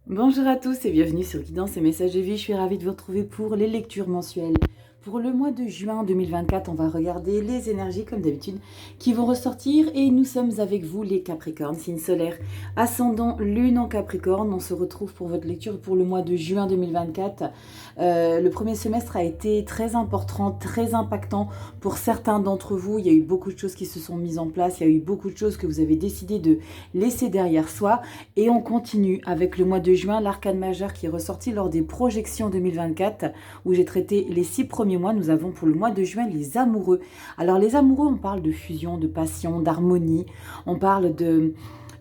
Bonjour à tous et bienvenue sur Guidance et Messages de Vie. Je suis ravie de vous retrouver pour les lectures mensuelles. Pour le mois de juin 2024, on va regarder les énergies comme d'habitude qui vont ressortir et nous sommes avec vous les Capricornes, signe solaire, ascendant lune en Capricorne. On se retrouve pour votre lecture pour le mois de juin 2024. Le premier semestre a été très important, très impactant pour certains d'entre vous. Il y a eu beaucoup de choses qui se sont mises en place, il y a eu beaucoup de choses que vous avez décidé de laisser derrière soi et on continue avec le mois de juin, l'arcane majeur qui est ressorti lors des projections 2024 où j'ai traité les 6 premiers mois. Nous avons pour le mois de juin les amoureux. Alors les amoureux, on parle de fusion, de passion, d'harmonie, on parle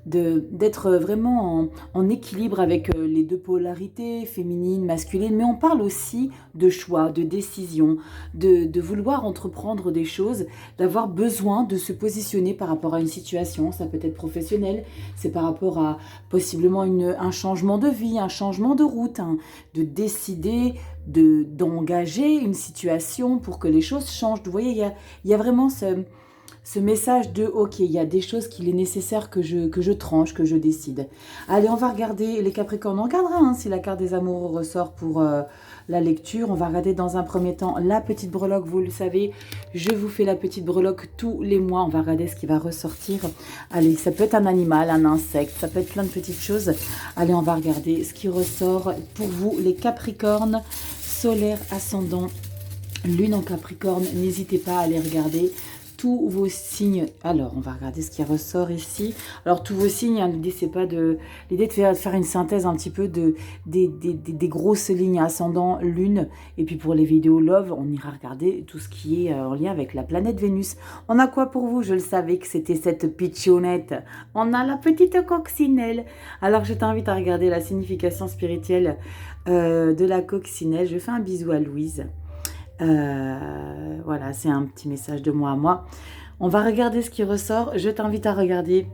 d'être vraiment en équilibre avec les deux polarités, féminine, masculine, mais on parle aussi de choix, de décision, de vouloir entreprendre des choses, d'avoir besoin de se positionner par rapport à une situation. Ça peut être professionnel, c'est par rapport à possiblement un changement de vie, un changement de route, hein, de décider d'engager une situation pour que les choses changent. Vous voyez, il y a vraiment ce message de ok, il y a des choses qu'il est nécessaire que je tranche, que je décide. Allez, on va regarder les Capricornes. On regardera hein, si la carte des amoureux ressort pour la lecture. On va regarder dans un premier temps la petite breloque. Vous le savez, je vous fais la petite breloque tous les mois. On va regarder ce qui va ressortir. Allez, ça peut être un animal, un insecte, ça peut être plein de petites choses. Allez, on va regarder ce qui ressort pour vous, les Capricornes, solaire, ascendant, lune en Capricorne. N'hésitez pas à aller regarder tous vos signes. Alors, on va regarder ce qui ressort ici. Alors, tous vos signes, hein, l'idée, c'est pas de... L'idée de faire une synthèse un petit peu des grosses lignes ascendant lune. Et puis, pour les vidéos love, on ira regarder tout ce qui est en lien avec la planète Vénus. On a quoi pour vous? Je le savais que c'était cette pitchounette. On a la petite coccinelle. Alors, je t'invite à regarder la signification spirituelle de la coccinelle. Je fais un bisou à Louise. Voilà, c'est un petit message de moi à moi. On va regarder ce qui ressort. Je t'invite à regarder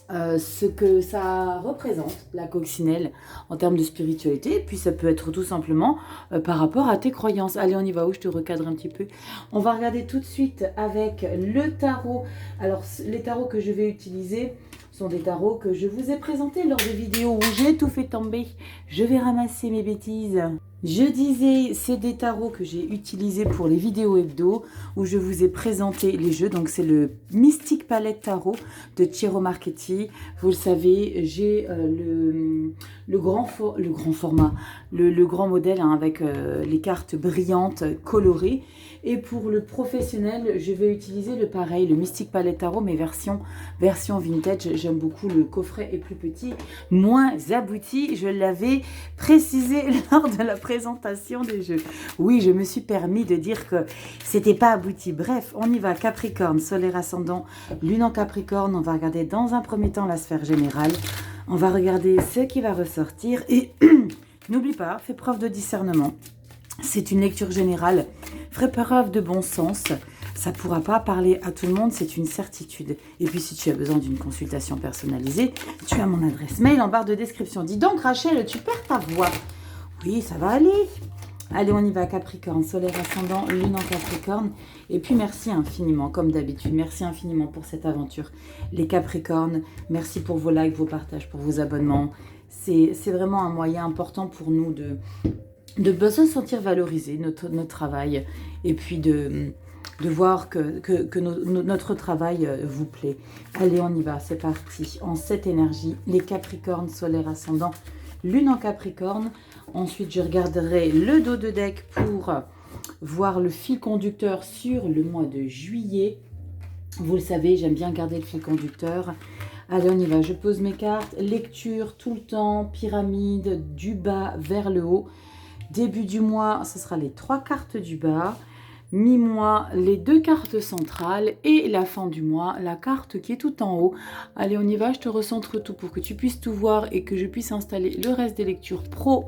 ce que ça représente, la coccinelle, en termes de spiritualité. Et puis ça peut être tout simplement par rapport à tes croyances. Allez, on y va où je te recadre un petit peu. On va regarder tout de suite avec le tarot. Alors, les tarots que je vais utiliser sont des tarots que je vous ai présentés lors des vidéos où j'ai tout fait tomber. Je vais ramasser mes bêtises. Je disais, c'est des tarots que j'ai utilisés pour les vidéos hebdo où je vous ai présenté les jeux. Donc, c'est le Mystic Palette Tarot de Ciro Marchetti. Vous le savez, j'ai le grand format, le grand modèle hein, avec les cartes brillantes, colorées. Et pour le professionnel, je vais utiliser le pareil, le Mystic Palette Tarot, mais version vintage. J'aime beaucoup, le coffret est plus petit, moins abouti. Je l'avais précisé lors de la présentation des jeux. Oui, je me suis permis de dire que c'était pas abouti. Bref, on y va. Capricorne, solaire ascendant, lune en Capricorne. On va regarder dans un premier temps la sphère générale. On va regarder ce qui va ressortir. Et n'oublie pas, fais preuve de discernement. C'est une lecture générale. Fais preuve de bon sens. Ça ne pourra pas parler à tout le monde, c'est une certitude. Et puis, si tu as besoin d'une consultation personnalisée, tu as mon adresse mail en barre de description. Dis donc, Rachel, tu perds ta voix. Oui, ça va aller. Allez, on y va, Capricorne, solaire ascendant, lune en Capricorne. Et puis, merci infiniment, comme d'habitude. Merci infiniment pour cette aventure. Les Capricornes, merci pour vos likes, vos partages, pour vos abonnements. C'est vraiment un moyen important pour nous de se sentir valorisé, notre travail. Et puis de voir que notre travail vous plaît. Allez, on y va, c'est parti. En cette énergie, les Capricornes, solaire ascendant, lune en Capricorne. Ensuite, je regarderai le dos de deck pour voir le fil conducteur sur le mois de juillet. Vous le savez, j'aime bien garder le fil conducteur. Allez, on y va. Je pose mes cartes. Lecture tout le temps, pyramide, du bas vers le haut. Début du mois, ce sera les 3 cartes du bas. Mi-mois, les 2 cartes centrales. Et la fin du mois, la carte qui est tout en haut. Allez, on y va. Je te recentre tout pour que tu puisses tout voir et que je puisse installer le reste des lectures pro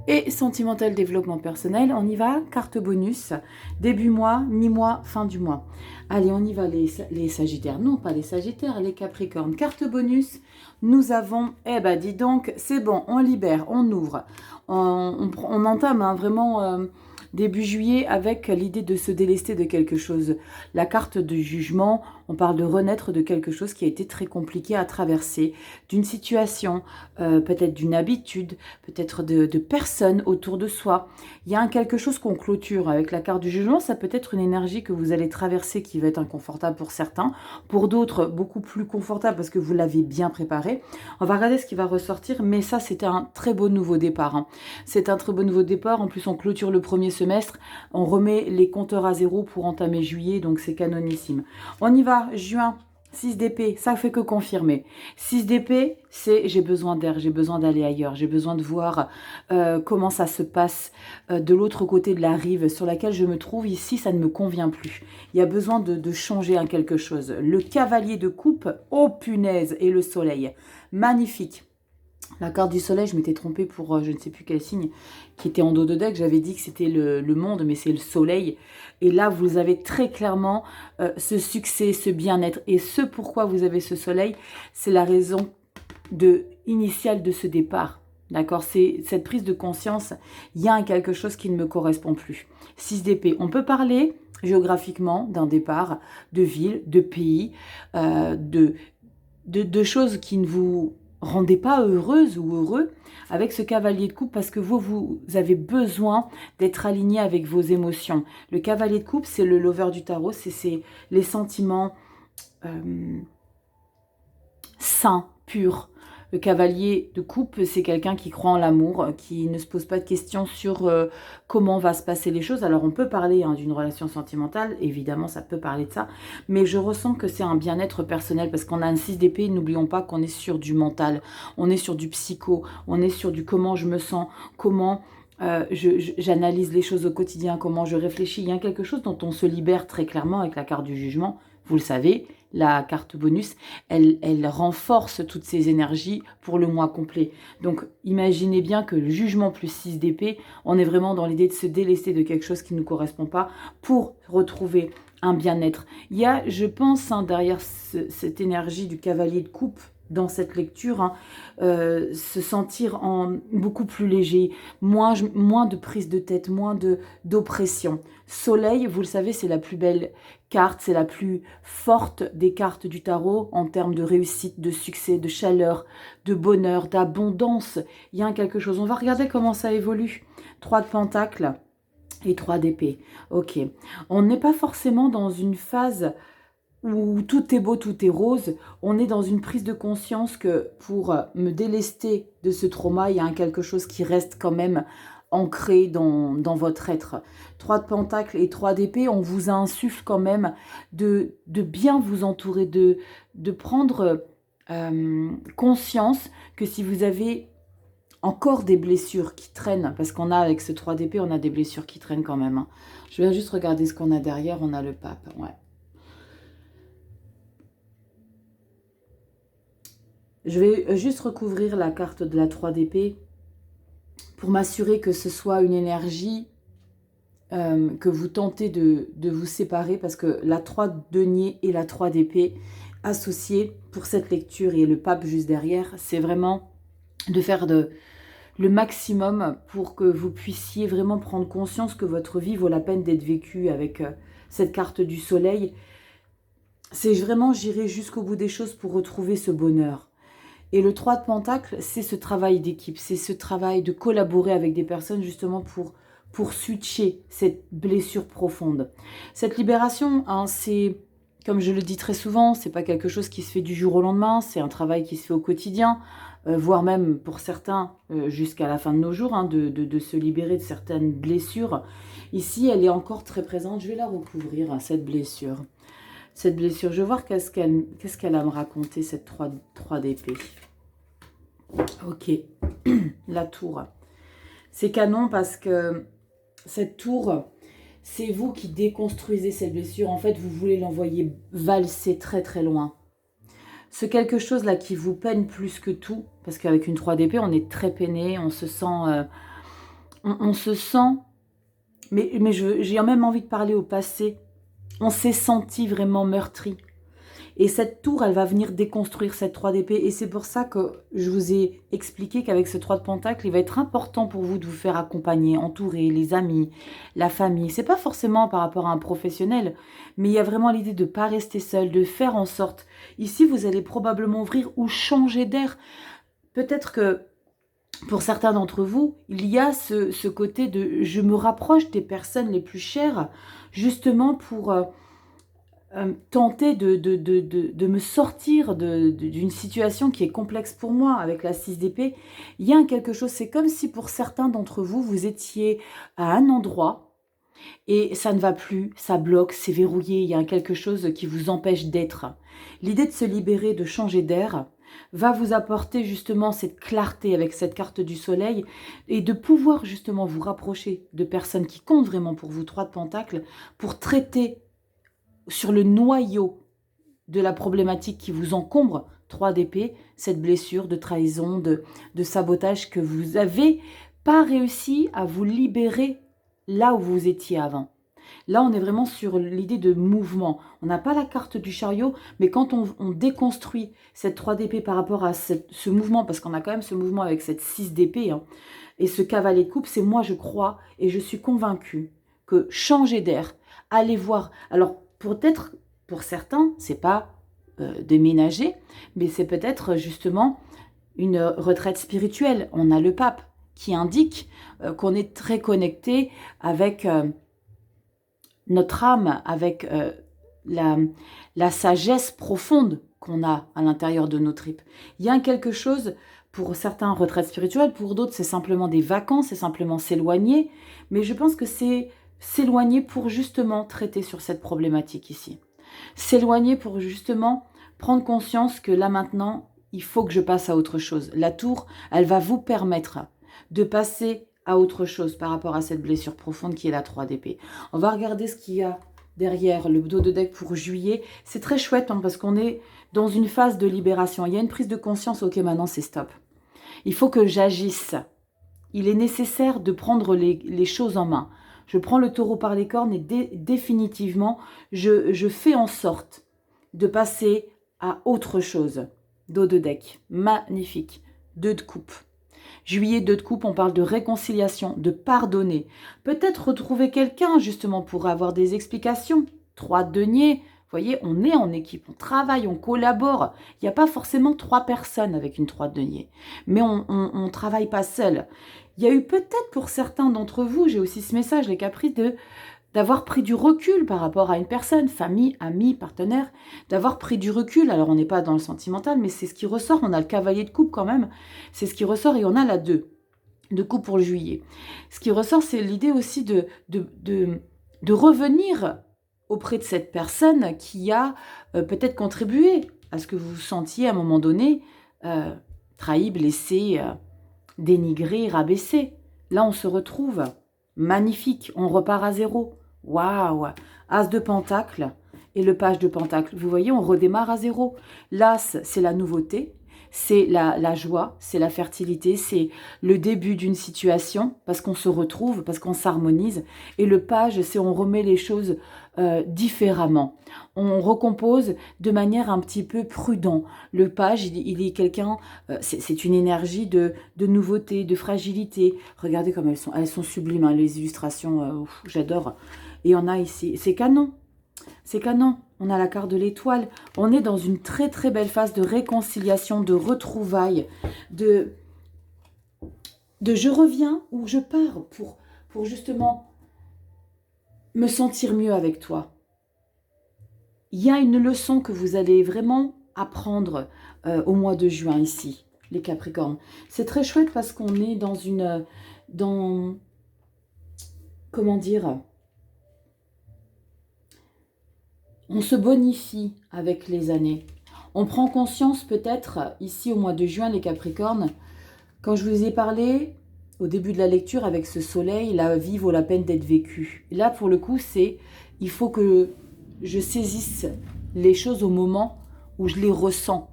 et sentimental développement personnel. On y va. Carte bonus. Début mois, mi-mois, fin du mois. Allez, on y va. Les Sagittaires. Non, pas les Sagittaires, les Capricornes. Carte bonus. Nous avons, eh ben dis donc, c'est bon, on libère, on ouvre. On entame hein, vraiment début juillet avec l'idée de se délester de quelque chose. La carte de jugement, On parle de renaître de quelque chose qui a été très compliqué à traverser, d'une situation, peut-être d'une habitude, peut-être de personnes autour de soi. Il y a quelque chose qu'on clôture. Avec la carte du jugement, ça peut être une énergie que vous allez traverser qui va être inconfortable pour certains, pour d'autres beaucoup plus confortable parce que vous l'avez bien préparé. On va regarder ce qui va ressortir, mais ça c'était un très beau nouveau départ. Hein. C'est un très beau nouveau départ. En plus, on clôture le premier semestre, on remet les compteurs à zéro pour entamer juillet, donc c'est canonissime. On y va, juin. 6 d'épée, ça fait que confirmer. 6 d'épée, c'est j'ai besoin d'air, j'ai besoin d'aller ailleurs, j'ai besoin de voir comment ça se passe de l'autre côté de la rive sur laquelle je me trouve. Ici, ça ne me convient plus. Il y a besoin de changer un quelque chose. Le cavalier de coupe, oh punaise, et le soleil. Magnifique. La carte du soleil, je m'étais trompée pour je ne sais plus quel signe qui était en dos de deck. J'avais dit que c'était le monde, mais c'est le soleil. Et là, vous avez très clairement ce succès, ce bien-être. Et ce pourquoi vous avez ce soleil, c'est la raison initiale de ce départ. D'accord? C'est cette prise de conscience. Il y a quelque chose qui ne me correspond plus. 6 d'épée. On peut parler géographiquement d'un départ, de ville, de pays, de choses qui ne vous rendez pas heureuse ou heureux avec ce cavalier de coupe parce que vous avez besoin d'être aligné avec vos émotions. Le cavalier de coupe, c'est le lover du tarot, c'est les sentiments sains, purs. Le cavalier de coupe, c'est quelqu'un qui croit en l'amour, qui ne se pose pas de questions sur comment va se passer les choses. Alors, on peut parler d'une relation sentimentale, évidemment, ça peut parler de ça, mais je ressens que c'est un bien-être personnel parce qu'on a un 6 d'épée, n'oublions pas qu'on est sur du mental, on est sur du psycho, on est sur du comment je me sens, comment j'analyse les choses au quotidien, comment je réfléchis. Il y a quelque chose dont on se libère très clairement avec la carte du jugement, vous le savez. La carte bonus, elle renforce toutes ces énergies pour le mois complet. Donc, imaginez bien que le jugement plus 6 d'épée, on est vraiment dans l'idée de se délester de quelque chose qui ne nous correspond pas pour retrouver un bien-être. Il y a, je pense, derrière cette énergie du cavalier de coupe, dans cette lecture, se sentir beaucoup plus léger, moins de prise de tête, moins d'oppression. Soleil, vous le savez, c'est la plus belle carte, c'est la plus forte des cartes du tarot en termes de réussite, de succès, de chaleur, de bonheur, d'abondance. Il y a quelque chose. On va regarder comment ça évolue. 3 de pentacles et 3 d'épée. Ok. On n'est pas forcément dans une phase où tout est beau, tout est rose. On est dans une prise de conscience que pour me délester de ce trauma, il y a quelque chose qui reste quand même ancré dans votre être. 3 de pentacles et 3 d'épée, on vous insuffle quand même de bien vous entourer, de prendre conscience que si vous avez encore des blessures qui traînent, parce qu'on a avec ce 3 d'épée, on a des blessures qui traînent quand même. Hein. Je vais juste regarder ce qu'on a derrière, on a le pape, ouais. Je vais juste recouvrir la carte de la 3 d'épée pour m'assurer que ce soit une énergie que vous tentez de vous séparer parce que la 3 de denier et la 3 d'épée associées pour cette lecture et le pape juste derrière, c'est vraiment de faire le maximum pour que vous puissiez vraiment prendre conscience que votre vie vaut la peine d'être vécue avec cette carte du soleil. C'est vraiment, j'irai jusqu'au bout des choses pour retrouver ce bonheur. Et le 3 de Pentacle, c'est ce travail d'équipe, c'est ce travail de collaborer avec des personnes justement pour switcher cette blessure profonde. Cette libération, hein, c'est, comme je le dis très souvent, c'est pas quelque chose qui se fait du jour au lendemain, c'est un travail qui se fait au quotidien, voire même pour certains jusqu'à la fin de nos jours, hein, de se libérer de certaines blessures. Ici, elle est encore très présente, je vais la recouvrir, hein, cette blessure. Cette blessure, je vais voir qu'est-ce qu'elle a à me raconter, cette 3 d'épée. Ok, la tour. C'est canon parce que cette tour, c'est vous qui déconstruisez cette blessure. En fait, vous voulez l'envoyer valser très très loin. Ce quelque chose là qui vous peine plus que tout, parce qu'avec une 3 d'épée, on est très peiné, on se sent... on se sent... Mais j'ai même envie de parler au passé. On s'est senti vraiment meurtri. Et cette tour, elle va venir déconstruire cette 3 d'épée. Et c'est pour ça que je vous ai expliqué qu'avec ce 3 de pentacle, il va être important pour vous de vous faire accompagner, entourer, les amis, la famille. C'est pas forcément par rapport à un professionnel, mais il y a vraiment l'idée de ne pas rester seul, de faire en sorte. Ici, vous allez probablement ouvrir ou changer d'air. Peut-être que pour certains d'entre vous, il y a ce côté de je me rapproche des personnes les plus chères, justement pour tenter de me sortir d'une situation qui est complexe pour moi avec la 6 d'épée. Il y a quelque chose, c'est comme si pour certains d'entre vous, vous étiez à un endroit et ça ne va plus, ça bloque, c'est verrouillé, il y a quelque chose qui vous empêche d'être. L'idée de se libérer, de changer d'air, va vous apporter justement cette clarté avec cette carte du soleil et de pouvoir justement vous rapprocher de personnes qui comptent vraiment pour vous, 3 de pentacle, pour traiter sur le noyau de la problématique qui vous encombre, 3 d'épée, cette blessure de trahison, de sabotage que vous avez pas réussi à vous libérer là où vous étiez avant. Là, on est vraiment sur l'idée de mouvement. On n'a pas la carte du chariot, mais quand on déconstruit cette 3 d'épée par rapport à ce mouvement, parce qu'on a quand même ce mouvement avec cette 6 d'épée, hein, et ce cavalier de coupe, c'est moi, je crois, et je suis convaincue que changer d'air, aller voir... Alors, peut-être, pour certains, c'est pas déménager, mais c'est peut-être justement une retraite spirituelle. On a le pape qui indique qu'on est très connecté avec... notre âme, avec la sagesse profonde qu'on a à l'intérieur de nos tripes. Il y a quelque chose, pour certains, retraite spirituelle, pour d'autres, c'est simplement des vacances, c'est simplement s'éloigner, mais je pense que c'est s'éloigner pour justement traiter sur cette problématique ici. S'éloigner pour justement prendre conscience que là maintenant, il faut que je passe à autre chose. La tour, elle va vous permettre de passer à autre chose par rapport à cette blessure profonde qui est la 3 d'épée. On va regarder ce qu'il y a derrière le dos de deck pour juillet. C'est très chouette hein, parce qu'on est dans une phase de libération. Il y a une prise de conscience, ok, maintenant c'est stop. Il faut que j'agisse. Il est nécessaire de prendre les choses en main. Je prends le taureau par les cornes et définitivement, je fais en sorte de passer à autre chose. Dos de deck, magnifique. 2 de coupe. Juillet, 2 de coupe, on parle de réconciliation, de pardonner. Peut-être retrouver quelqu'un, justement, pour avoir des explications. 3 de denier, vous voyez, on est en équipe, on travaille, on collabore. Il n'y a pas forcément 3 personnes avec une 3 de denier. Mais on ne travaille pas seul. Il y a eu peut-être pour certains d'entre vous, j'ai aussi ce message, les caprices, d'avoir pris du recul par rapport à une personne, famille, amis, partenaire, d'avoir pris du recul. Alors, on n'est pas dans le sentimental, mais c'est ce qui ressort. On a le cavalier de coupe quand même. C'est ce qui ressort et on a la 2 de coupe pour le juillet. Ce qui ressort, c'est l'idée aussi de revenir auprès de cette personne qui a peut-être contribué à ce que vous vous sentiez à un moment donné trahi, blessé, dénigré, rabaissé. Là, on se retrouve. Magnifique, on repart à zéro. Waouh! As de pentacle et le page de pentacle. Vous voyez, on redémarre à zéro. L'as, c'est la nouveauté, c'est la joie, c'est la fertilité, c'est le début d'une situation parce qu'on se retrouve, parce qu'on s'harmonise. Et le page, c'est on remet les choses différemment. On recompose de manière un petit peu prudente. Le page, il est quelqu'un, c'est une énergie de nouveauté, de fragilité. Regardez comme elles sont sublimes, hein, les illustrations, j'adore. Et on a ici, c'est canon. C'est canon, on a la carte de l'étoile. On est dans une très très belle phase de réconciliation, de retrouvailles, de je reviens ou je pars pour justement me sentir mieux avec toi. Il y a une leçon que vous allez vraiment apprendre au mois de juin ici, les Capricornes. C'est très chouette parce qu'on est comment dire, on se bonifie avec les années. On prend conscience peut-être ici au mois de juin, les Capricornes, quand je vous ai parlé au début de la lecture avec ce soleil, la vie vaut la peine d'être vécue. Et là, pour le coup, il faut que je saisisse les choses au moment où je les ressens.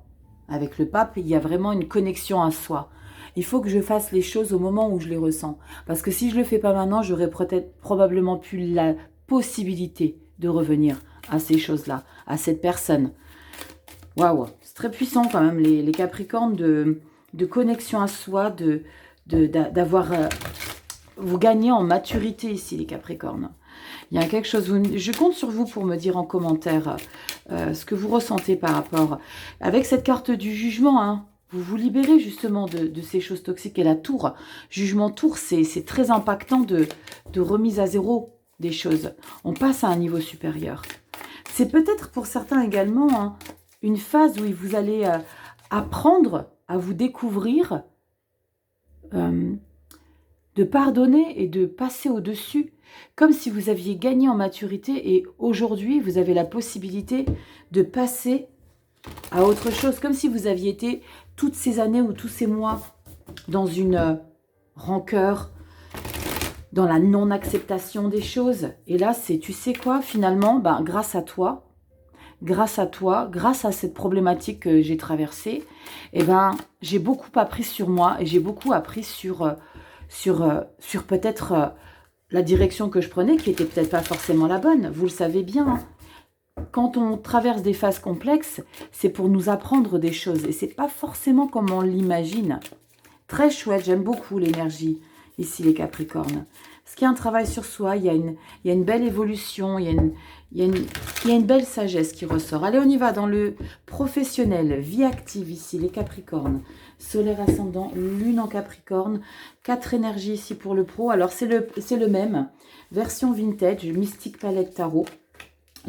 Avec le pape, il y a vraiment une connexion à soi. Il faut que je fasse les choses au moment où je les ressens. Parce que si je ne le fais pas maintenant, j'aurais probablement plus la possibilité de revenir à ces choses-là, à cette personne. Waouh, c'est très puissant quand même, les Capricornes, de connexion à soi, d'avoir... vous gagnez en maturité ici, les Capricornes. Il y a quelque chose... Je compte sur vous pour me dire en commentaire ce que vous ressentez par rapport... Avec cette carte du jugement, hein, vous vous libérez justement de ces choses toxiques. Et la tour, jugement tour, c'est très impactant de remise à zéro des choses. On passe à un niveau supérieur. C'est peut-être pour certains également hein, une phase où vous allez apprendre à vous découvrir, de pardonner et de passer au-dessus, comme si vous aviez gagné en maturité et aujourd'hui, vous avez la possibilité de passer à autre chose, comme si vous aviez été toutes ces années ou tous ces mois dans une rancœur, dans la non-acceptation des choses. Et là, c'est, tu sais quoi, finalement, ben, grâce à toi, grâce à cette problématique que j'ai traversée, eh ben, j'ai beaucoup appris sur moi et j'ai beaucoup appris sur peut-être la direction que je prenais, qui était peut-être pas forcément la bonne. Vous le savez bien, hein. Quand on traverse des phases complexes, c'est pour nous apprendre des choses. Et c'est pas forcément comme on l'imagine. Très chouette, j'aime beaucoup l'énergie ici, les Capricornes. Parce qu'il y a un travail sur soi, il y a une belle évolution, il y a une belle sagesse qui ressort. Allez, on y va dans le professionnel, vie active ici, les Capricornes. Solaire ascendant, lune en Capricorne, 4 énergies ici pour le pro. Alors, c'est le même, version vintage, Mystic Palette Tarot.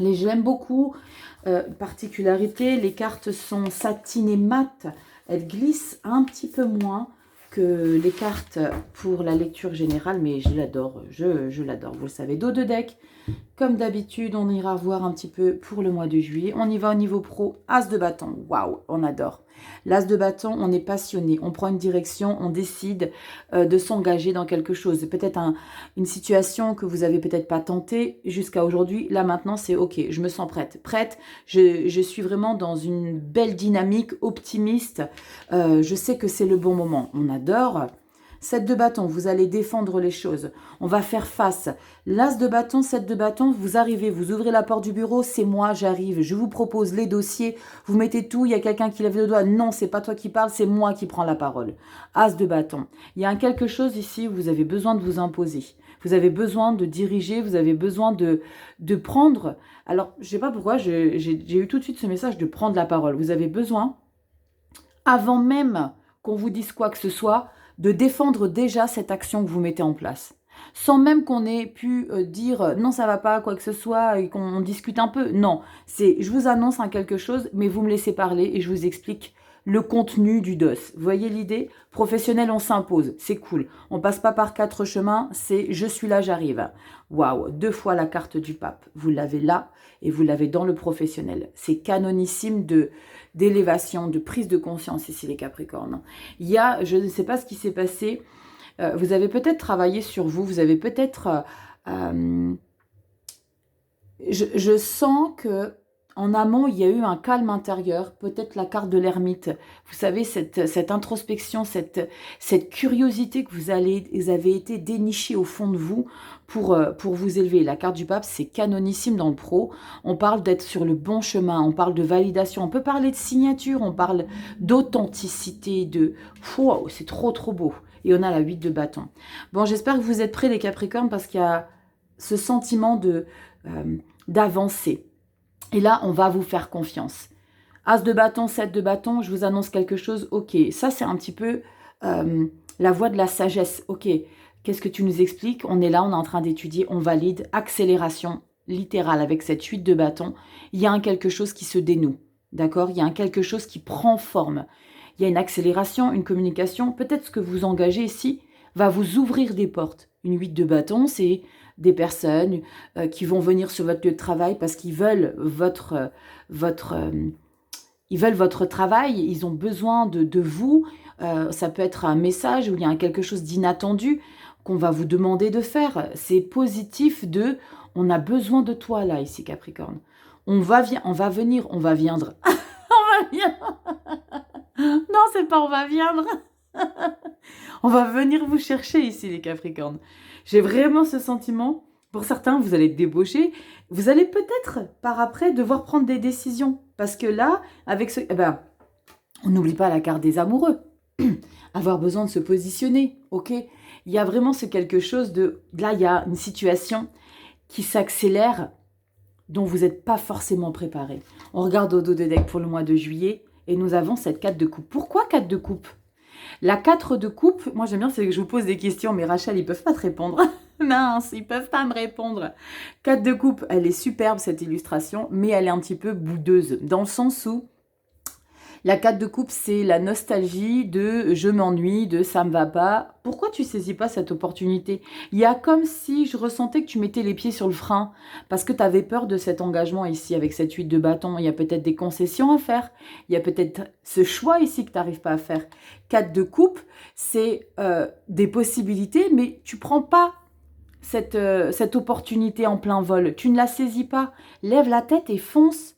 Je l'aime beaucoup. Particularité, les cartes sont satinées mat. Elles glissent un petit peu moins que les cartes pour la lecture générale, mais je l'adore, je l'adore, vous le savez. Dos de deck, comme d'habitude, on ira voir un petit peu pour le mois de juillet. On y va au niveau pro, As de bâton, waouh, on adore. L'As de bâton, on est passionné, on prend une direction, on décide de s'engager dans quelque chose. Peut-être une situation que vous avez peut-être pas tentée jusqu'à aujourd'hui. Là maintenant, c'est ok, je me sens prête. Je suis vraiment dans une belle dynamique, optimiste. Je sais que c'est le bon moment. On adore. 7 de bâton, vous allez défendre les choses. On va faire face. L'As de bâton, 7 de bâton, vous arrivez, vous ouvrez la porte du bureau, c'est moi, j'arrive. Je vous propose les dossiers, vous mettez tout, il y a quelqu'un qui lève le doigt. Non, c'est pas toi qui parles, c'est moi qui prends la parole. As de bâton. Il y a quelque chose ici où vous avez besoin de vous imposer. Vous avez besoin de diriger, vous avez besoin de prendre... Alors, je sais pas pourquoi, j'ai eu tout de suite ce message de prendre la parole. Vous avez besoin, avant même qu'on vous dise quoi que ce soit, de défendre déjà cette action que vous mettez en place. Sans même qu'on ait pu dire non, ça va pas, quoi que ce soit, et qu'on discute un peu. Non, c'est je vous annonce quelque chose, mais vous me laissez parler et je vous explique le contenu du dos. Vous voyez l'idée? Professionnel, on s'impose, c'est cool. On passe pas par 4 chemins, c'est je suis là, j'arrive. Waouh, 2 fois la carte du pape. Vous l'avez là et vous l'avez dans le professionnel. C'est canonissime d'élévation, de prise de conscience ici, les Capricornes. Il y a, je ne sais pas ce qui s'est passé, vous avez peut-être travaillé sur vous, vous avez peut-être... je sens que en amont, il y a eu un calme intérieur, peut-être la carte de l'ermite. Vous savez, cette introspection, cette curiosité que vous avez été déniché au fond de vous pour vous élever. La carte du pape, c'est canonissime dans le pro. On parle d'être sur le bon chemin, on parle de validation, on peut parler de signature, on parle d'authenticité, de... Wow, c'est trop, trop beau. Et on a la 8 de bâton. Bon, j'espère que vous êtes prêts, les Capricornes, parce qu'il y a ce sentiment d'avancer. Et là, on va vous faire confiance. As de bâton, 7 de bâton, je vous annonce quelque chose. Ok, ça c'est un petit peu la voie de la sagesse. Ok, qu'est-ce que tu nous expliques? On est là, on est en train d'étudier, on valide. Accélération littérale avec cette 8 de bâton. Il y a quelque chose qui se dénoue. D'accord? Il y a quelque chose qui prend forme. Il y a une accélération, une communication. Peut-être ce que vous engagez ici va vous ouvrir des portes. Une 8 de bâton, c'est... des personnes qui vont venir sur votre lieu de travail parce qu'ils veulent votre travail, ils ont besoin de vous. Ça peut être un message où il y a quelque chose d'inattendu qu'on va vous demander de faire. C'est positif on a besoin de toi là, ici, Capricorne. On va viendre. On va viendre. Non, c'est pas on va viendre. On va venir vous chercher ici, les Capricornes. J'ai vraiment ce sentiment. Pour certains, vous allez être débauchés. Vous allez peut-être, par après, devoir prendre des décisions. Parce que là, avec ce... on n'oublie pas la carte des amoureux. Avoir besoin de se positionner, ok? Il y a vraiment ce quelque chose de... Là, il y a une situation qui s'accélère dont vous n'êtes pas forcément préparé. On regarde au dos de deck pour le mois de juillet et nous avons cette 4 de coupe. Pourquoi 4 de coupe? La 4 de coupe, moi j'aime bien, c'est que je vous pose des questions, mais Rachel, ils ne peuvent pas te répondre. Mince, ils ne peuvent pas me répondre. 4 de coupe, elle est superbe cette illustration, mais elle est un petit peu boudeuse, dans le sens où la 4 de coupe, c'est la nostalgie de je m'ennuie, de ça me va pas. Pourquoi tu saisis pas cette opportunité? Il y a comme si je ressentais que tu mettais les pieds sur le frein parce que tu avais peur de cet engagement ici avec cette 8 de bâton. Il y a peut-être des concessions à faire. Il y a peut-être ce choix ici que tu n'arrives pas à faire. 4 de coupe, c'est des possibilités, mais tu prends pas cette opportunité en plein vol. Tu ne la saisis pas. Lève la tête et fonce.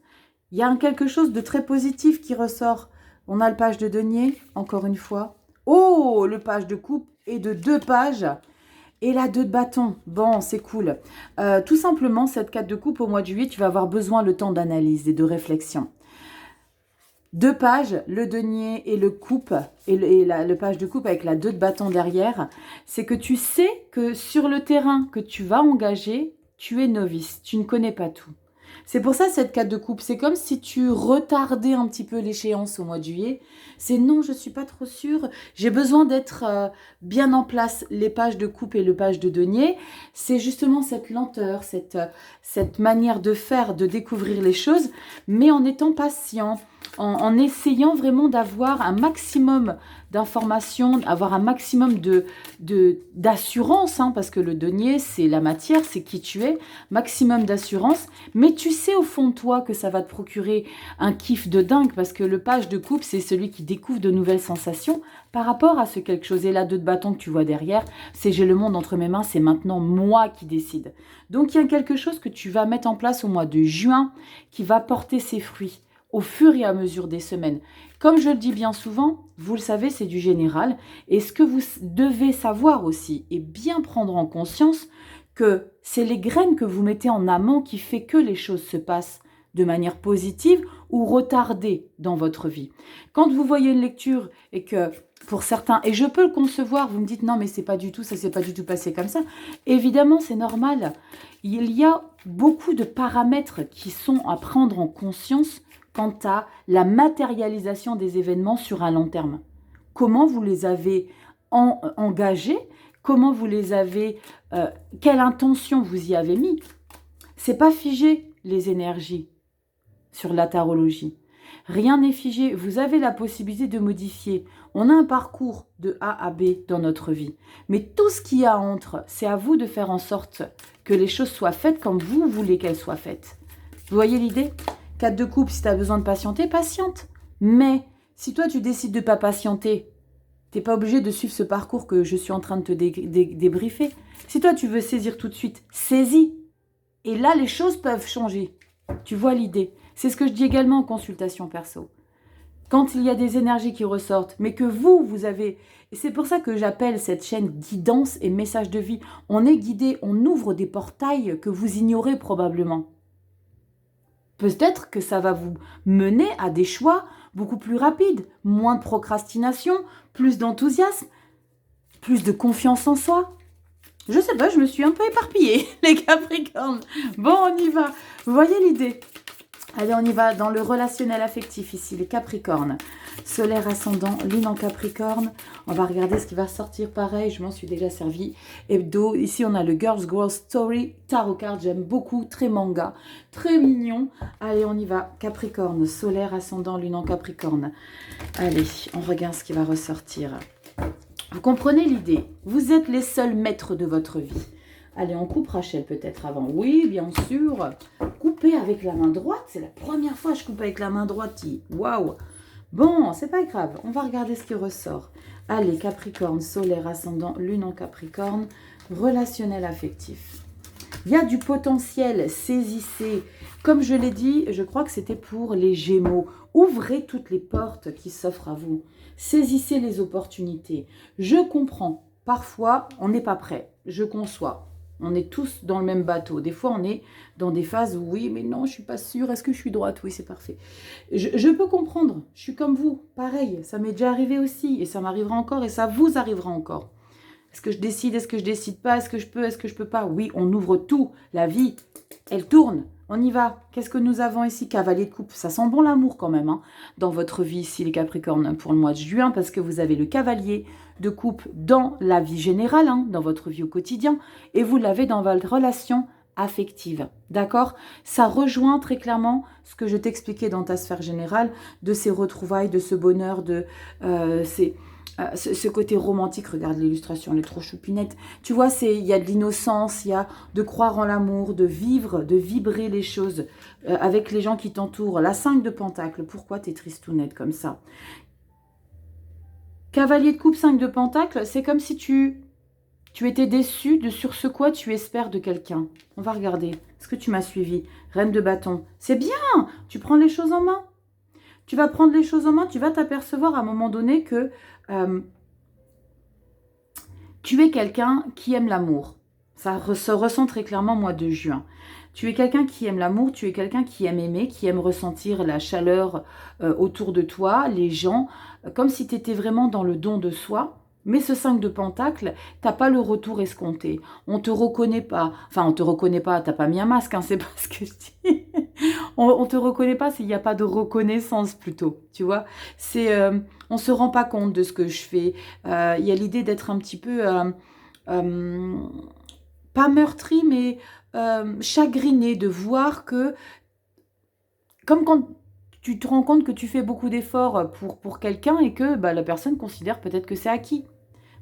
Il y a quelque chose de très positif qui ressort. On a le page de denier, encore une fois. Oh, le page de coupe et de 2 pages. Et la 2 de bâton. Bon, c'est cool. Tout simplement, cette 4 de coupe au mois de juillet, tu vas avoir besoin le temps d'analyse et de réflexion. 2 pages, le denier et le coupe, le page de coupe avec la 2 de bâton derrière. C'est que tu sais que sur le terrain que tu vas engager, tu es novice. Tu ne connais pas tout. C'est pour ça cette 4 de coupe, c'est comme si tu retardais un petit peu l'échéance au mois de juillet. C'est non, je ne suis pas trop sûre, j'ai besoin d'être bien en place. Les pages de coupe et le page de denier, c'est justement cette lenteur, cette manière de faire, de découvrir les choses, mais en étant patient, en essayant vraiment d'avoir un maximum d'informations, avoir un maximum d'assurance, hein, parce que le denier, c'est la matière, c'est qui tu es, maximum d'assurance, mais tu sais au fond de toi que ça va te procurer un kiff de dingue, parce que le page de coupe, c'est celui qui découvre de nouvelles sensations par rapport à ce quelque chose. Et la 2 de bâton que tu vois derrière, c'est j'ai le monde entre mes mains, c'est maintenant moi qui décide. Donc il y a quelque chose que tu vas mettre en place au mois de juin qui va porter ses fruits au fur et à mesure des semaines. Comme je le dis bien souvent, vous le savez, c'est du général. Et ce que vous devez savoir aussi, et bien prendre en conscience, que c'est les graines que vous mettez en amont qui fait que les choses se passent de manière positive ou retardée dans votre vie. Quand vous voyez une lecture et que pour certains, et je peux le concevoir, vous me dites non mais c'est pas du tout, ça s'est pas du tout passé comme ça. Évidemment, c'est normal. Il y a beaucoup de paramètres qui sont à prendre en conscience quant à la matérialisation des événements sur un long terme. Comment vous les avez engagés? Comment vous les avez... quelle intention vous y avez mis? C'est pas figé, les énergies, sur la tarologie. Rien n'est figé. Vous avez la possibilité de modifier. On a un parcours de A à B dans notre vie. Mais tout ce qu'il y a entre, c'est à vous de faire en sorte que les choses soient faites comme vous voulez qu'elles soient faites. Vous voyez l'idée? 4 de coupe, si tu as besoin de patienter, patiente. Mais si toi, tu décides de ne pas patienter, tu n'es pas obligé de suivre ce parcours que je suis en train de te débriefer. Si toi, tu veux saisir tout de suite, saisis. Et là, les choses peuvent changer. Tu vois l'idée? C'est ce que je dis également en consultation perso. Quand il y a des énergies qui ressortent, mais que vous avez... Et c'est pour ça que j'appelle cette chaîne guidance et message de vie. On est guidé, on ouvre des portails que vous ignorez probablement. Peut-être que ça va vous mener à des choix beaucoup plus rapides, moins de procrastination, plus d'enthousiasme, plus de confiance en soi. Je sais pas, je me suis un peu éparpillée, les Capricornes. Bon, on y va. Vous voyez l'idée? Allez, on y va dans le relationnel affectif ici, les Capricornes. Solaire, ascendant, lune en Capricorne. On va regarder ce qui va sortir. Pareil, je m'en suis déjà servi. Hebdo, ici on a le Girls Growth Story Tarot Card. J'aime beaucoup, très manga, très mignon. Allez, on y va. Capricorne, solaire, ascendant, lune en Capricorne. Allez, on regarde ce qui va ressortir. Vous comprenez l'idée? Vous êtes les seuls maîtres de votre vie. Allez, on coupe Rachel peut-être avant. Oui, bien sûr. Couper avec la main droite. C'est la première fois que je coupe avec la main droite. Waouh! Bon, c'est pas grave. On va regarder ce qui ressort. Allez, Capricorne, solaire, ascendant, lune en Capricorne. Relationnel affectif. Il y a du potentiel. Saisissez. Comme je l'ai dit, je crois que c'était pour les Gémeaux. Ouvrez toutes les portes qui s'offrent à vous. Saisissez les opportunités. Je comprends. Parfois, on n'est pas prêt. Je conçois. On est tous dans le même bateau. Des fois, on est dans des phases où oui, mais non, je suis pas sûre. Est-ce que je suis droite? Oui, c'est parfait. Je peux comprendre. Je suis comme vous. Pareil, ça m'est déjà arrivé aussi. Et ça m'arrivera encore et ça vous arrivera encore. Est-ce que je décide? Est-ce que je décide pas? Est-ce que je peux? Est-ce que je peux pas? Oui, on ouvre tout. La vie, elle tourne. On y va. Qu'est-ce que nous avons ici? Cavalier de coupe. Ça sent bon l'amour quand même hein, dans votre vie ici, les Capricornes, pour le mois de juin, parce que vous avez le cavalier de coupe dans la vie générale, hein, dans votre vie au quotidien, et vous l'avez dans votre relation affective. D'accord? Ça rejoint très clairement ce que je t'expliquais dans ta sphère générale, de ces retrouvailles, de ce bonheur, de ce côté romantique. Regarde l'illustration, elle est trop choupinette. Tu vois, il y a de l'innocence, il y a de croire en l'amour, de vivre, de vibrer les choses avec les gens qui t'entourent. La 5 de Pentacle, pourquoi t'es tristounette comme ça? Cavalier de coupe, 5 de Pentacle, c'est comme si tu étais déçu de sur ce quoi tu espères de quelqu'un. On va regarder. Est-ce que tu m'as suivi? Reine de bâton. C'est bien. Tu prends les choses en main. Tu vas prendre les choses en main. Tu vas t'apercevoir à un moment donné que tu es quelqu'un qui aime l'amour. Ça se ressent très clairement au mois de juin. Tu es quelqu'un qui aime l'amour, tu es quelqu'un qui aime aimer, qui aime ressentir la chaleur autour de toi, les gens, comme si tu étais vraiment dans le don de soi. Mais ce 5 de Pentacle, t'as pas le retour escompté. On te reconnaît pas. Enfin, on te reconnaît pas, t'as pas mis un masque, hein, c'est pas ce que je dis. On te reconnaît pas s'il n'y a pas de reconnaissance plutôt, tu vois. On se rend pas compte de ce que je fais. Il y a l'idée d'être un petit peu, pas meurtri, mais chagriné de voir que, comme quand tu te rends compte que tu fais beaucoup d'efforts pour quelqu'un et que la personne considère peut-être que c'est acquis.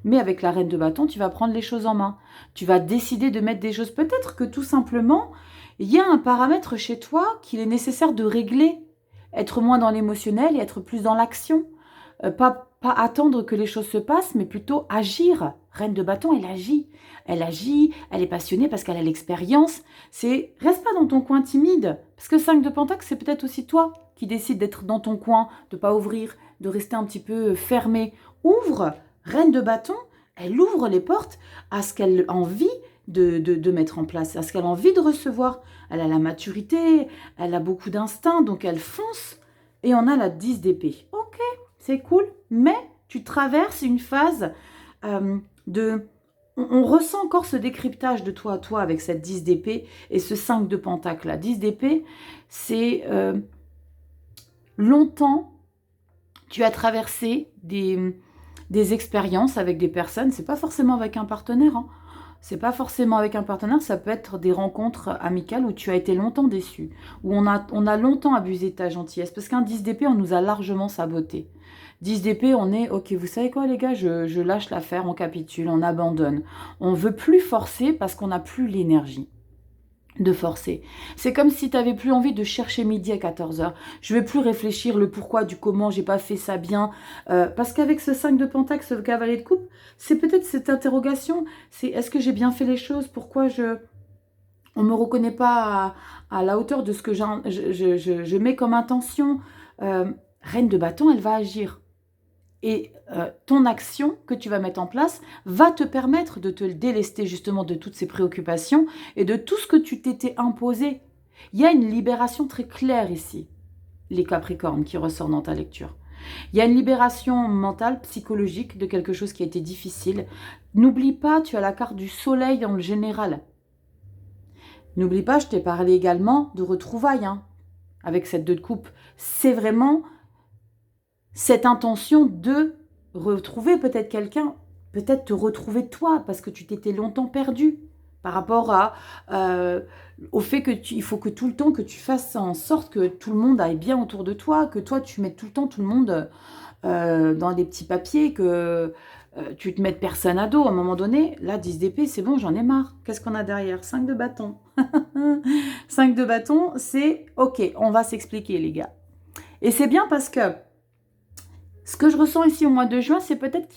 Mais avec la reine de bâton, tu vas prendre les choses en main. Tu vas décider de mettre des choses. Peut-être que tout simplement, il y a un paramètre chez toi qu'il est nécessaire de régler. Être moins dans l'émotionnel et être plus dans l'action. Pas attendre que les choses se passent, mais plutôt agir. Reine de bâton, elle agit. Elle agit, elle est passionnée parce qu'elle a l'expérience. Reste pas dans ton coin timide. Parce que 5 de Pentacle, c'est peut-être aussi toi qui décide d'être dans ton coin, de ne pas ouvrir, de rester un petit peu fermé. Ouvre. Reine de bâton, elle ouvre les portes à ce qu'elle a envie de mettre en place, à ce qu'elle a envie de recevoir. Elle a la maturité, elle a beaucoup d'instinct, donc elle fonce. Et on a la 10 d'épée. Ok, c'est cool, mais tu traverses une phase On ressent encore ce décryptage de toi à toi avec cette 10 d'épée et ce 5 de Pentacle. La 10 d'épée, c'est longtemps, tu as traversé des expériences avec des personnes. C'est pas forcément avec un partenaire, hein. C'est pas forcément avec un partenaire, ça peut être des rencontres amicales où tu as été longtemps déçu, où on a longtemps abusé de ta gentillesse, parce qu'un 10 d'épée, on nous a largement saboté. 10 d'épée, on est, ok, vous savez quoi les gars, je lâche l'affaire, on capitule, on abandonne. On veut plus forcer parce qu'on n'a plus l'énergie de forcer. C'est comme si tu n'avais plus envie de chercher midi à 14h. Je ne vais plus réfléchir le pourquoi, du comment, j'ai pas fait ça bien. Parce qu'avec ce 5 de Pentacle, ce cavalier de coupe, c'est peut-être cette interrogation, c'est est-ce que j'ai bien fait les choses? Pourquoi on ne me reconnaît pas à la hauteur de ce que je mets comme intention? Reine de bâton, elle va agir. Et ton action que tu vas mettre en place va te permettre de te délester justement de toutes ces préoccupations et de tout ce que tu t'étais imposé. Il y a une libération très claire ici, les Capricornes, qui ressort dans ta lecture. Il y a une libération mentale, psychologique de quelque chose qui a été difficile. N'oublie pas, tu as la carte du soleil en général. N'oublie pas, je t'ai parlé également de retrouvailles, hein, avec cette 2 de coupe. C'est vraiment cette intention de retrouver peut-être quelqu'un, peut-être te retrouver toi, parce que tu t'étais longtemps perdu par rapport au fait il faut que tout le temps que tu fasses en sorte que tout le monde aille bien autour de toi, que toi tu mettes tout le temps tout le monde dans des petits papiers, que tu te mettes personne à dos. À un moment donné, là, 10 d'épée, c'est bon, j'en ai marre. Qu'est-ce qu'on a derrière? 5 de bâton. 5 de bâton, c'est ok, on va s'expliquer les gars. Et c'est bien parce que ce que je ressens ici au mois de juin, c'est peut-être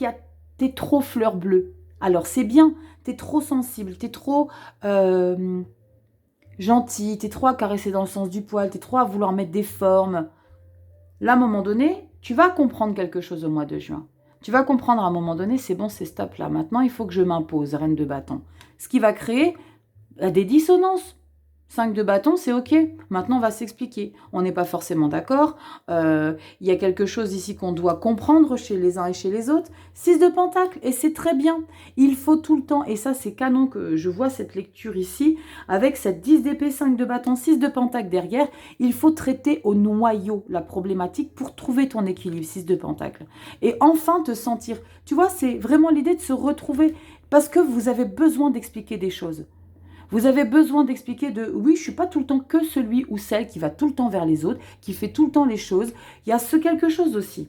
t'es trop fleur bleue. Alors c'est bien, t'es trop sensible, t'es trop gentil, t'es trop à caresser dans le sens du poil, t'es trop à vouloir mettre des formes. Là, à un moment donné, tu vas comprendre quelque chose au mois de juin. Tu vas comprendre à un moment donné, c'est bon, c'est stop là. Maintenant, il faut que je m'impose, reine de bâton. Ce qui va créer des dissonances. 5 de bâton, c'est ok. Maintenant, on va s'expliquer. On n'est pas forcément d'accord. Il y a quelque chose ici qu'on doit comprendre chez les uns et chez les autres. 6 de pentacle, et c'est très bien. Il faut tout le temps, et ça, c'est canon que je vois cette lecture ici, avec cette 10 d'épée, 5 de bâton, 6 de pentacle derrière. Il faut traiter au noyau la problématique pour trouver ton équilibre, 6 de pentacle. Et enfin te sentir. Tu vois, c'est vraiment l'idée de se retrouver, parce que vous avez besoin d'expliquer des choses. Vous avez besoin d'expliquer oui, je ne suis pas tout le temps que celui ou celle qui va tout le temps vers les autres, qui fait tout le temps les choses. Il y a ce quelque chose aussi.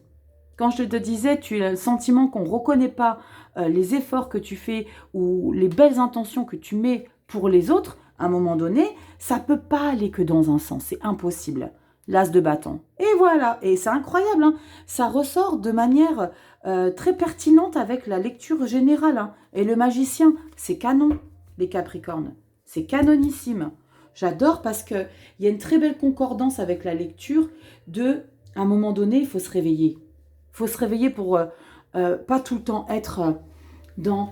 Quand je te disais, tu as le sentiment qu'on ne reconnaît pas les efforts que tu fais ou les belles intentions que tu mets pour les autres, à un moment donné, ça ne peut pas aller que dans un sens. C'est impossible. L'as de bâton. Et voilà. Et c'est incroyable. Hein. Ça ressort de manière très pertinente avec la lecture générale. Hein. Et le magicien, c'est canon, les Capricornes. C'est canonissime. J'adore parce qu'il y a une très belle concordance avec la lecture à un moment donné, il faut se réveiller. Il faut se réveiller pour pas tout le temps être dans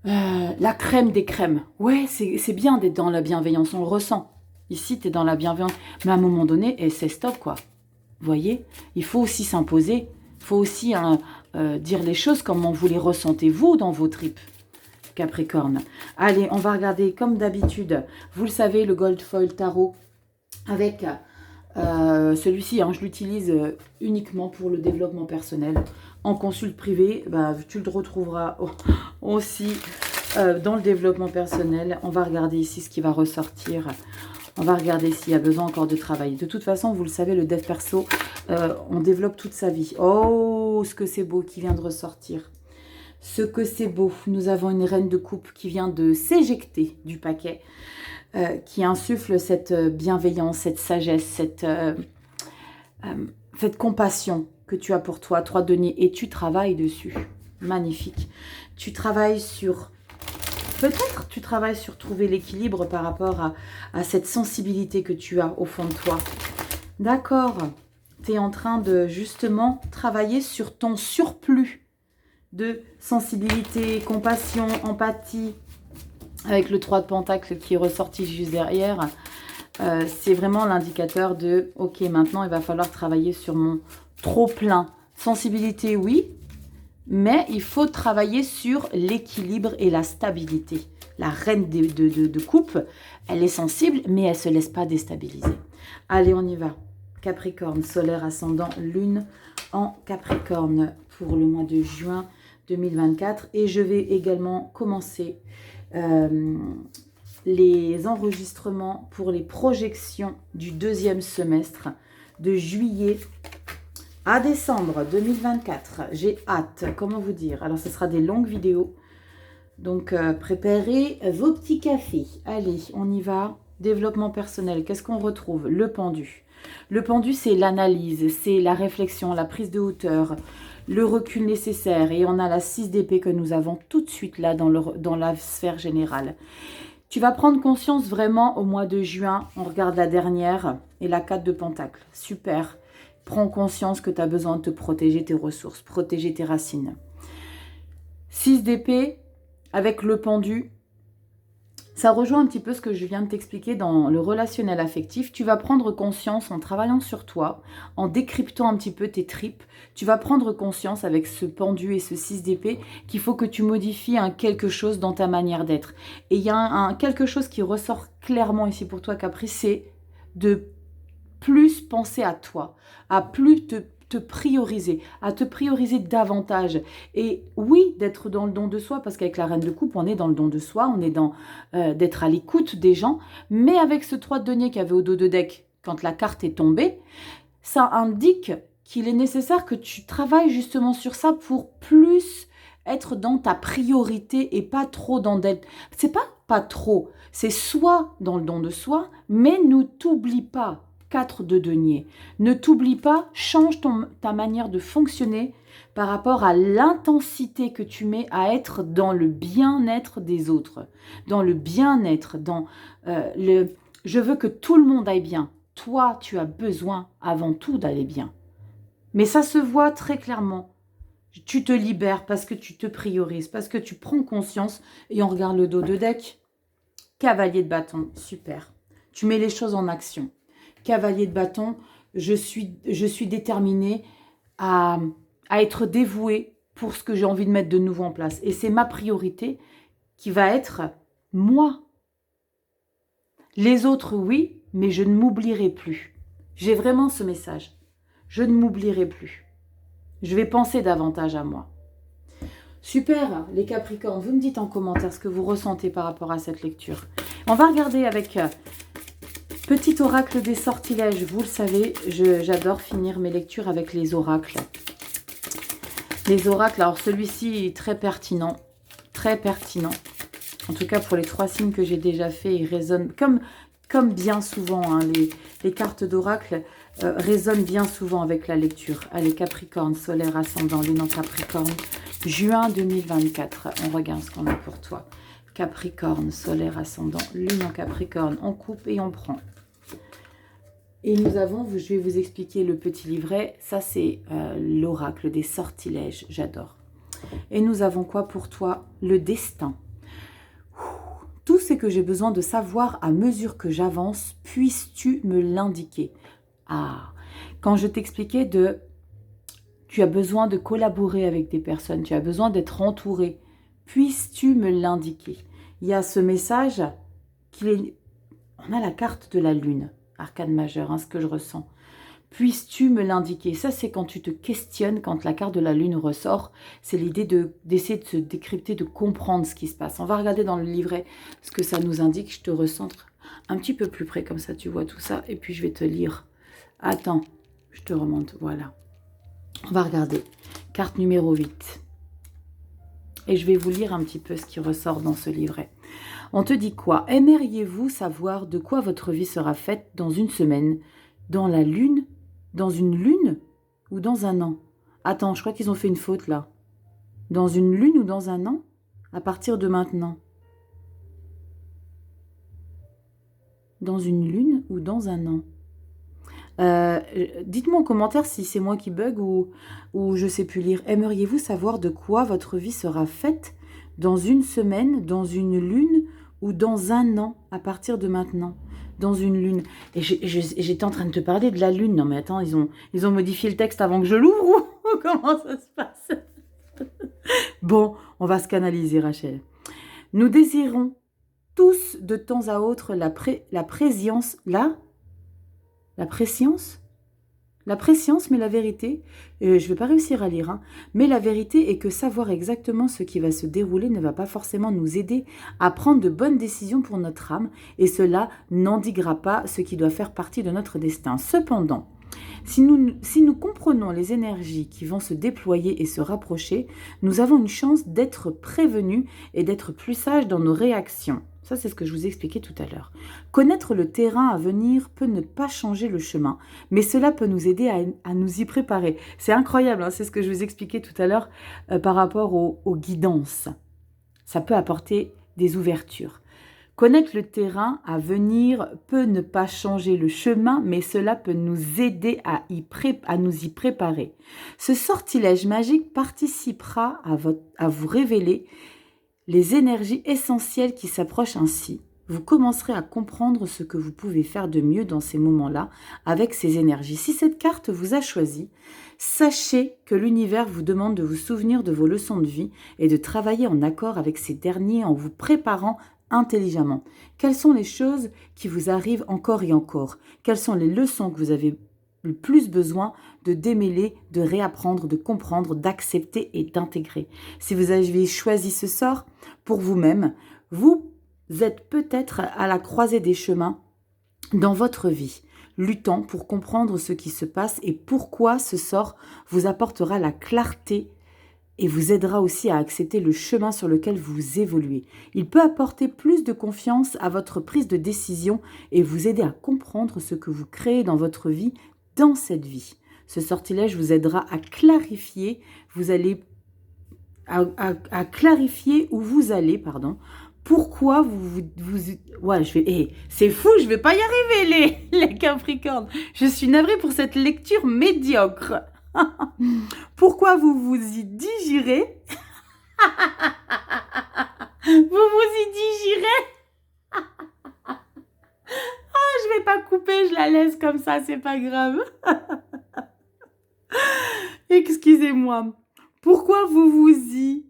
la crème des crèmes. Ouais, c'est bien d'être dans la bienveillance, on le ressent. Ici, tu es dans la bienveillance. Mais à un moment donné, c'est stop, quoi. Vous voyez, il faut aussi s'imposer. Il faut aussi dire les choses comme vous les ressentez, vous, dans vos tripes. Capricorne. Allez, on va regarder comme d'habitude. Vous le savez, le Gold Foil Tarot avec celui-ci. Hein, je l'utilise uniquement pour le développement personnel. En consulte privée, tu le retrouveras aussi dans le développement personnel. On va regarder ici ce qui va ressortir. On va regarder s'il y a besoin encore de travail. De toute façon, vous le savez, le dev perso, on développe toute sa vie. Oh, ce que c'est beau qui vient de ressortir. Ce que c'est beau, nous avons une reine de coupe qui vient de s'éjecter du paquet, qui insuffle cette bienveillance, cette sagesse, cette compassion que tu as pour toi, 3 deniers, et tu travailles dessus. Magnifique. Tu travailles sur, peut-être tu travailles sur trouver l'équilibre par rapport à cette sensibilité que tu as au fond de toi. D'accord, tu es en train de justement travailler sur ton surplus de sensibilité, compassion, empathie, avec le 3 de pentacle qui est ressorti juste derrière. C'est vraiment l'indicateur de, ok, maintenant il va falloir travailler sur mon trop plein. Sensibilité, oui, mais il faut travailler sur l'équilibre et la stabilité. La reine de coupe, elle est sensible, mais elle ne se laisse pas déstabiliser. Allez, on y va. Capricorne, solaire, ascendant, lune en Capricorne pour le mois de juin 2024. Et je vais également commencer les enregistrements pour les projections du 2e semestre de juillet à décembre 2024. J'ai hâte, comment vous dire. Alors, ce sera des longues vidéos. Donc, préparez vos petits cafés. Allez, on y va. Développement personnel, qu'est-ce qu'on retrouve? Le pendu. Le pendu, c'est l'analyse, c'est la réflexion, la prise de hauteur, le recul nécessaire. Et on a la 6 d'épée que nous avons tout de suite là dans la sphère générale. Tu vas prendre conscience vraiment au mois de juin. On regarde la dernière et la 4 de pentacle. Super. Prends conscience que tu as besoin de te protéger tes ressources, protéger tes racines. 6 d'épée avec le pendu. Ça rejoint un petit peu ce que je viens de t'expliquer dans le relationnel affectif. Tu vas prendre conscience en travaillant sur toi, en décryptant un petit peu tes tripes. Tu vas prendre conscience avec ce pendu et ce 6 d'épée qu'il faut que tu modifies quelque chose dans ta manière d'être. Et il y a quelque chose qui ressort clairement ici pour toi, Capri, c'est de plus penser à toi, à plus te prioriser, à te prioriser davantage. Et oui, d'être dans le don de soi, parce qu'avec la reine de coupe, on est dans le don de soi, on est dans d'être à l'écoute des gens, mais avec ce 3 de denier qu'il y avait au dos de deck, quand la carte est tombée, ça indique qu'il est nécessaire que tu travailles justement sur ça pour plus être dans ta priorité et pas trop dans d'être. C'est pas trop, c'est soit dans le don de soi, mais ne t'oublie pas. 4 de denier. Ne t'oublie pas, change ta manière de fonctionner par rapport à l'intensité que tu mets à être dans le bien-être des autres, dans le bien-être, dans je veux que tout le monde aille bien. Toi, tu as besoin avant tout d'aller bien. Mais ça se voit très clairement. Tu te libères parce que tu te priorises, parce que tu prends conscience et on regarde le dos de deck. Cavalier de bâton, super. Tu mets les choses en action. Cavalier de bâton, je suis déterminée à être dévouée pour ce que j'ai envie de mettre de nouveau en place. Et c'est ma priorité qui va être moi. Les autres, oui, mais je ne m'oublierai plus. J'ai vraiment ce message. Je ne m'oublierai plus. Je vais penser davantage à moi. Super, les Capricornes, vous me dites en commentaire ce que vous ressentez par rapport à cette lecture. On va regarder avec petit oracle des sortilèges. Vous le savez, j'adore finir mes lectures avec les oracles. Les oracles, alors celui-ci est très pertinent. Très pertinent. En tout cas, pour les 3 signes que j'ai déjà fait, il résonne comme bien souvent. Hein, les cartes d'oracle résonnent bien souvent avec la lecture. Allez, Capricorne, solaire, ascendant, lune en Capricorne. Juin 2024, on regarde ce qu'on a pour toi. Capricorne, solaire, ascendant, lune en Capricorne. On coupe et on prend. Et nous avons, je vais vous expliquer le petit livret. Ça, c'est l'oracle des sortilèges. J'adore. Et nous avons quoi pour toi? Le destin. Tout ce que j'ai besoin de savoir à mesure que j'avance, puisses-tu me l'indiquer? Ah, quand je t'expliquais tu as besoin de collaborer avec des personnes, tu as besoin d'être entouré, puisses-tu me l'indiquer? Il y a ce message, on a la carte de la lune, arcane majeur, hein, ce que je ressens. Puisses-tu me l'indiquer? Ça, c'est quand tu te questionnes, quand la carte de la lune ressort. C'est l'idée d'essayer de se décrypter, de comprendre ce qui se passe. On va regarder dans le livret ce que ça nous indique. Je te recentre un petit peu plus près, comme ça tu vois tout ça. Et puis je vais te lire. Attends, je te remonte. Voilà. On va regarder. Carte numéro 8. Et je vais vous lire un petit peu ce qui ressort dans ce livret. On te dit quoi? Aimeriez-vous savoir de quoi votre vie sera faite dans une semaine? Dans la lune? Dans une lune ou dans un an? Attends, je crois qu'ils ont fait une faute là. Dans une lune ou dans un an? À partir de maintenant. Dans une lune ou dans un an? Dites-moi en commentaire si c'est moi qui bug ou je sais plus lire. Aimeriez-vous savoir de quoi votre vie sera faite dans une semaine, dans une lune ou dans un an à partir de maintenant? Dans une lune. Et j'étais en train de te parler de la lune. Non mais attends, ils ont modifié le texte avant que je l'ouvre ou comment ça se passe? Bon, on va se canaliser, Rachel. Nous désirons tous de temps à autre la préscience, mais la vérité, je ne vais pas réussir à lire, hein, mais la vérité est que savoir exactement ce qui va se dérouler ne va pas forcément nous aider à prendre de bonnes décisions pour notre âme, et cela n'endiguera pas ce qui doit faire partie de notre destin. Cependant, si nous comprenons les énergies qui vont se déployer et se rapprocher, nous avons une chance d'être prévenus et d'être plus sages dans nos réactions. Ça, c'est ce que je vous ai expliqué tout à l'heure. Connaître le terrain à venir peut ne pas changer le chemin, mais cela peut nous aider à nous y préparer. C'est incroyable, hein, c'est ce que je vous ai expliqué tout à l'heure par rapport aux guidances. Ça peut apporter des ouvertures. Connaître le terrain à venir peut ne pas changer le chemin, mais cela peut nous aider à nous y préparer. Ce sortilège magique participera à vous révéler les énergies essentielles qui s'approchent ainsi. Vous commencerez à comprendre ce que vous pouvez faire de mieux dans ces moments-là avec ces énergies. Si cette carte vous a choisi, sachez que l'univers vous demande de vous souvenir de vos leçons de vie et de travailler en accord avec ces derniers en vous préparant intelligemment. Quelles sont les choses qui vous arrivent encore et encore? Quelles sont les leçons que vous avez le plus besoin de démêler, de réapprendre, de comprendre, d'accepter et d'intégrer? Si vous avez choisi ce sort pour vous-même, vous êtes peut-être à la croisée des chemins dans votre vie, luttant pour comprendre ce qui se passe et pourquoi ce sort vous apportera la clarté et vous aidera aussi à accepter le chemin sur lequel vous évoluez. Il peut apporter plus de confiance à votre prise de décision et vous aider à comprendre ce que vous créez dans votre vie, dans cette vie. Ce sortilège vous aidera à clarifier, à clarifier où vous allez, pourquoi ouais, c'est fou, je vais pas y arriver, les Capricornes. Je suis navrée pour cette lecture médiocre. Pourquoi vous vous y digérez? Vous vous y digérez? à l'aise comme ça, c'est pas grave. Excusez-moi. Pourquoi vous vous y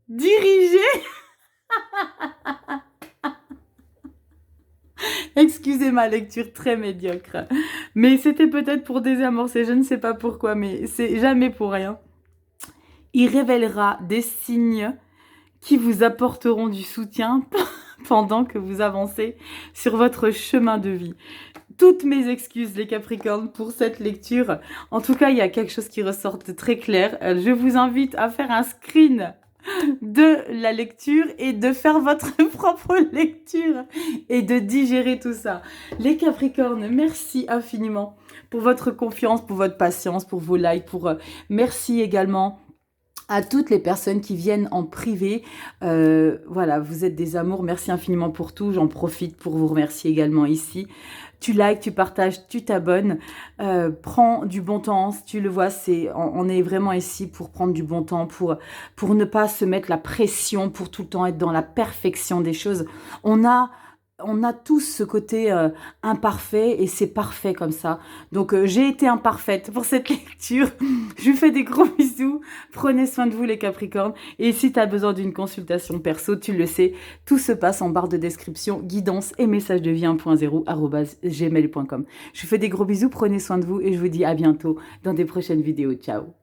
dirigez? Excusez ma lecture très médiocre. Mais c'était peut-être pour désamorcer, je ne sais pas pourquoi, mais c'est jamais pour rien. Il révélera des signes qui vous apporteront du soutien pendant que vous avancez sur votre chemin de vie. Toutes mes excuses, les Capricornes, pour cette lecture. En tout cas, il y a quelque chose qui ressort de très clair. Je vous invite à faire un screen de la lecture et de faire votre propre lecture et de digérer tout ça. Les Capricornes, merci infiniment pour votre confiance, pour votre patience, pour vos likes, merci également à toutes les personnes qui viennent en privé. Voilà, vous êtes des amours. Merci infiniment pour tout. J'en profite pour vous remercier également ici. Tu likes, tu partages, tu t'abonnes. Prends du bon temps. Tu le vois, on est vraiment ici pour prendre du bon temps, pour ne pas se mettre la pression, pour tout le temps être dans la perfection des choses. On a tous ce côté imparfait et c'est parfait comme ça. Donc, j'ai été imparfaite pour cette lecture. Je vous fais des gros bisous. Prenez soin de vous, les Capricornes. Et si tu as besoin d'une consultation perso, tu le sais, tout se passe en barre de description, guidance et message de vie 1.0 @gmail.com. Je vous fais des gros bisous. Prenez soin de vous et je vous dis à bientôt dans des prochaines vidéos. Ciao.